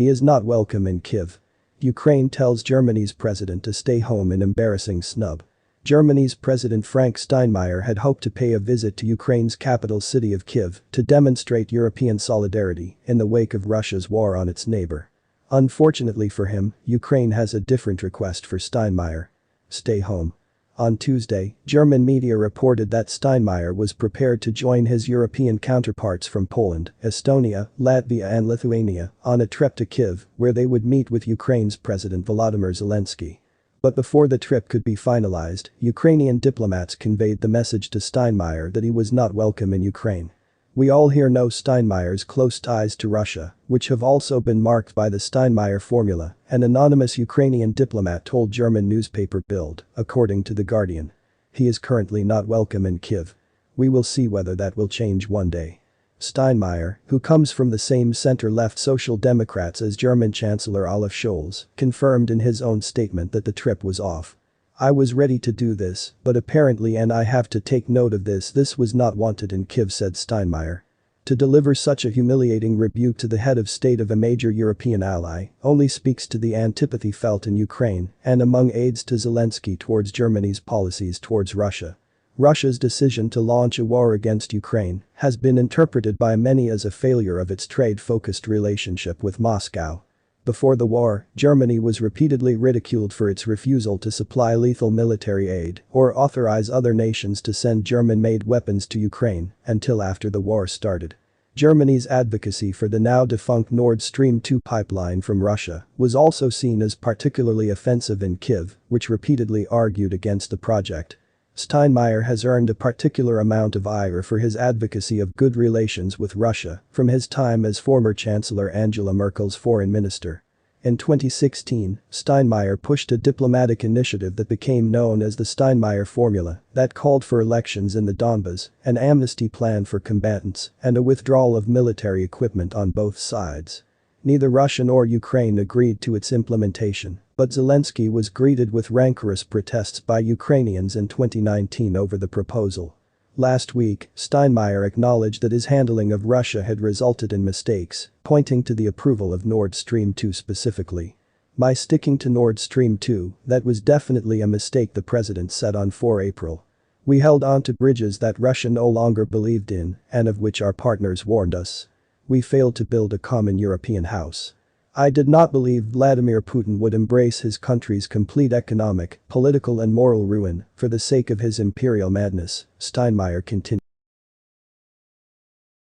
He is not welcome in Kyiv. Ukraine tells Germany's president to stay home in embarrassing snub. Germany's President Frank Steinmeier had hoped to pay a visit to Ukraine's capital city of Kyiv to demonstrate European solidarity in the wake of Russia's war on its neighbor. Unfortunately for him, Ukraine has a different request for Steinmeier. Stay home. On Tuesday, German media reported that Steinmeier was prepared to join his European counterparts from Poland, Estonia, Latvia and Lithuania on a trip to Kyiv where they would meet with Ukraine's President Volodymyr Zelensky. But before the trip could be finalized, Ukrainian diplomats conveyed the message to Steinmeier that he was not welcome in Ukraine. We all here know Steinmeier's close ties to Russia, which have also been marked by the Steinmeier formula, an anonymous Ukrainian diplomat told German newspaper Bild, according to The Guardian. He is currently not welcome in Kyiv. We will see whether that will change one day. Steinmeier, who comes from the same center-left Social Democrats as German Chancellor Olaf Scholz, confirmed in his own statement that the trip was off. I was ready to do this, but apparently and I have to take note of this was not wanted in Kyiv, said Steinmeier. To deliver such a humiliating rebuke to the head of state of a major European ally only speaks to the antipathy felt in Ukraine and among aides to Zelensky towards Germany's policies towards Russia. Russia's decision to launch a war against Ukraine has been interpreted by many as a failure of its trade-focused relationship with Moscow. Before the war, Germany was repeatedly ridiculed for its refusal to supply lethal military aid or authorize other nations to send German-made weapons to Ukraine until after the war started. Germany's advocacy for the now-defunct Nord Stream 2 pipeline from Russia was also seen as particularly offensive in Kyiv, which repeatedly argued against the project. Steinmeier has earned a particular amount of ire for his advocacy of good relations with Russia from his time as former Chancellor Angela Merkel's foreign minister. In 2016, Steinmeier pushed a diplomatic initiative that became known as the Steinmeier Formula that called for elections in the Donbas, an amnesty plan for combatants, and a withdrawal of military equipment on both sides. Neither Russia nor Ukraine agreed to its implementation, but Zelensky was greeted with rancorous protests by Ukrainians in 2019 over the proposal. Last week, Steinmeier acknowledged that his handling of Russia had resulted in mistakes, pointing to the approval of Nord Stream 2 specifically. "My sticking to Nord Stream 2, that was definitely a mistake," the president said on 4 April. "We held on to bridges that Russia no longer believed in and of which our partners warned us. We failed to build a common European house. I did not believe Vladimir Putin would embrace his country's complete economic, political and moral ruin for the sake of his imperial madness," Steinmeier continued.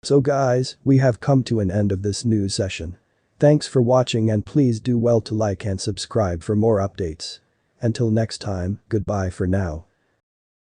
So guys, we have come to an end of this news session. Thanks for watching and please do well to like and subscribe for more updates. Until next time, goodbye for now.